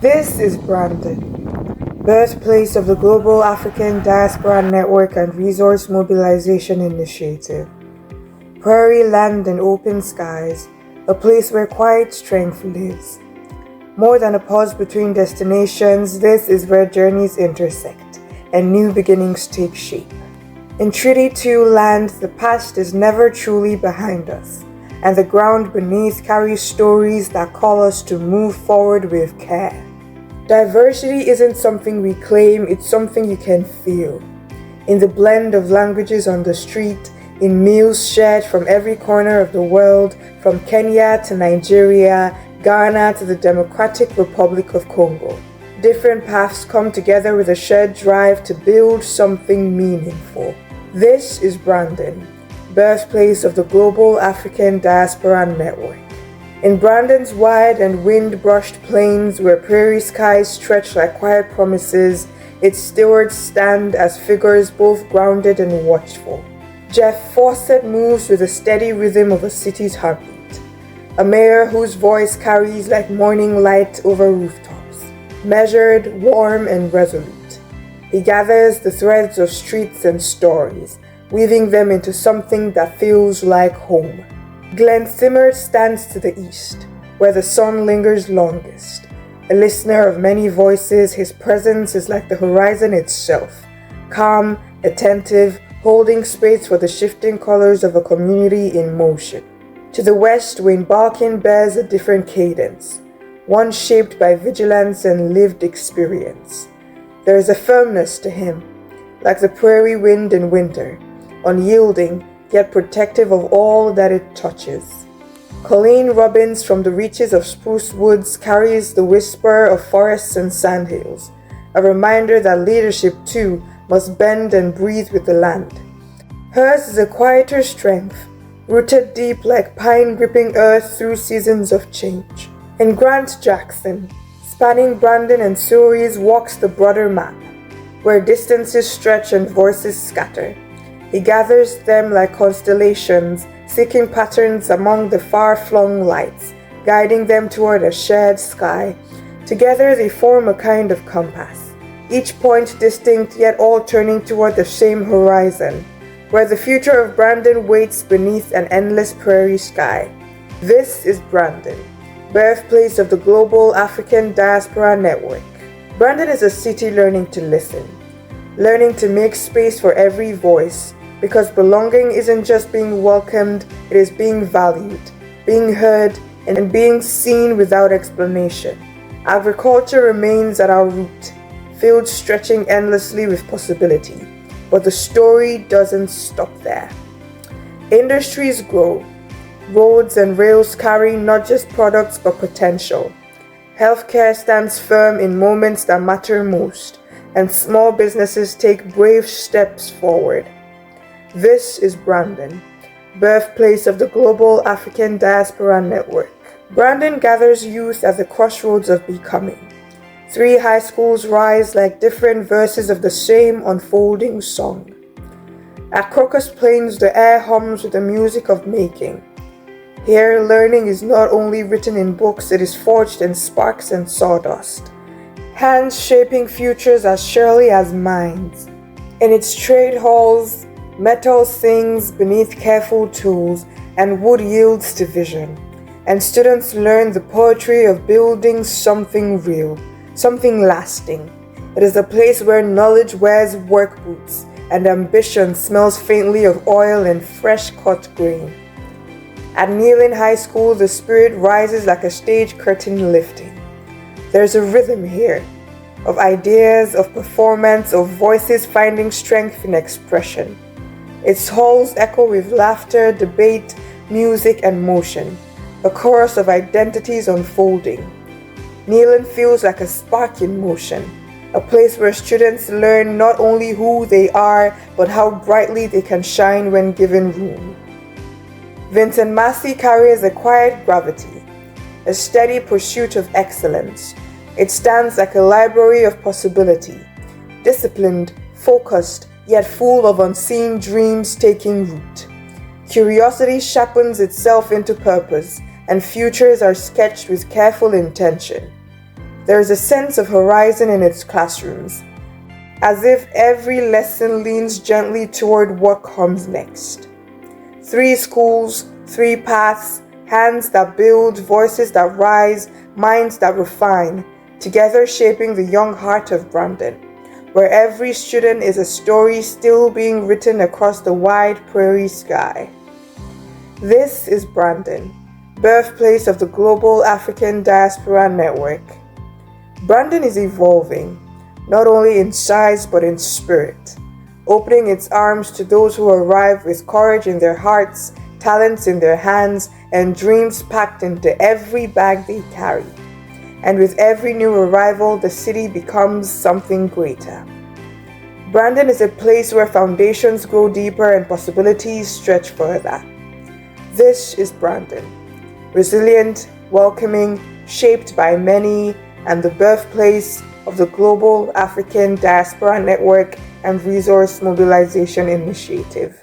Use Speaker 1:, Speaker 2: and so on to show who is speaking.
Speaker 1: This is Brandon, birthplace of the Global African Diaspora Network and Resource Mobilization Initiative. Prairie land and open skies, a place where quiet strength lives. More than a pause between destinations, this is where journeys intersect and new beginnings take shape. In Treaty 2 land, the past is never truly behind us, and the ground beneath carries stories that call us to move forward with care. Diversity isn't something we claim, it's something you can feel. In the blend of languages on the street, in meals shared from every corner of the world, from Kenya to Nigeria, Ghana to the Democratic Republic of Congo. Different paths come together with a shared drive to build something meaningful. This is Brandon, birthplace of the Global African Diaspora Network. In Brandon's wide and wind-brushed plains where prairie skies stretch like quiet promises, its stewards stand as figures both grounded and watchful. Jeff Fawcett moves with the steady rhythm of a city's heartbeat, a mayor whose voice carries like morning light over rooftops, measured, warm, and resolute. He gathers the threads of streets and stories, weaving them into something that feels like home. Glenn Simard stands to the east, where the sun lingers longest. A listener of many voices, his presence is like the horizon itself, calm, attentive, holding space for the shifting colors of a community in motion. To the west, Wayne Balkin bears a different cadence, one shaped by vigilance and lived experience. There is a firmness to him, like the prairie wind in winter, unyielding, yet protective of all that it touches. Colleen Robbins from the reaches of Spruce Woods carries the whisper of forests and sandhills, a reminder that leadership too must bend and breathe with the land. Hers is a quieter strength, rooted deep like pine gripping earth through seasons of change. And Grant Jackson, spanning Brandon and Surrey's, walks the broader map, where distances stretch and voices scatter. He gathers them like constellations, seeking patterns among the far-flung lights, guiding them toward a shared sky. Together they form a kind of compass, each point distinct yet all turning toward the same horizon, where the future of Brandon waits beneath an endless prairie sky. This is Brandon, birthplace of the Global African Diaspora Network. Brandon is a city learning to listen, learning to make space for every voice, because belonging isn't just being welcomed, it is being valued, being heard, and being seen without explanation. Agriculture remains at our root, fields stretching endlessly with possibility, but the story doesn't stop there. Industries grow. Roads and rails carry not just products but potential. Healthcare stands firm in moments that matter most, and small businesses take brave steps forward. This is Brandon, birthplace of the Global African Diaspora Network. Brandon gathers youth at the crossroads of becoming. 3 high schools rise like different verses of the same unfolding song. At Crocus Plains, the air hums with the music of making. Here, learning is not only written in books, it is forged in sparks and sawdust. Hands shaping futures as surely as minds. In its trade halls, metal sings beneath careful tools, and wood yields to vision. And students learn the poetry of building something real, something lasting. It is a place where knowledge wears work boots, and ambition smells faintly of oil and fresh cut grain. At Kneeling High School, the spirit rises like a stage curtain lifting. There's a rhythm here, of ideas, of performance, of voices finding strength in expression. Its halls echo with laughter, debate, music, and motion, a chorus of identities unfolding. Kneeling feels like a spark in motion, a place where students learn not only who they are, but how brightly they can shine when given room. Vincent Massey carries a quiet gravity, a steady pursuit of excellence. It stands like a library of possibility, disciplined, focused, yet full of unseen dreams taking root. Curiosity sharpens itself into purpose, and futures are sketched with careful intention. There is a sense of horizon in its classrooms, as if every lesson leans gently toward what comes next. 3 schools, 3 paths, hands that build, voices that rise, minds that refine, together shaping the young heart of Brandon, where every student is a story still being written across the wide prairie sky. This is Brandon, birthplace of the Global African Diaspora Network. Brandon is evolving, not only in size but in spirit, opening its arms to those who arrive with courage in their hearts, talents in their hands, and dreams packed into every bag they carry. And with every new arrival, the city becomes something greater. Brandon is a place where foundations grow deeper and possibilities stretch further. This is Brandon, resilient, welcoming, shaped by many, and the birthplace of the Global African Diaspora Network and Resource Mobilization Initiative.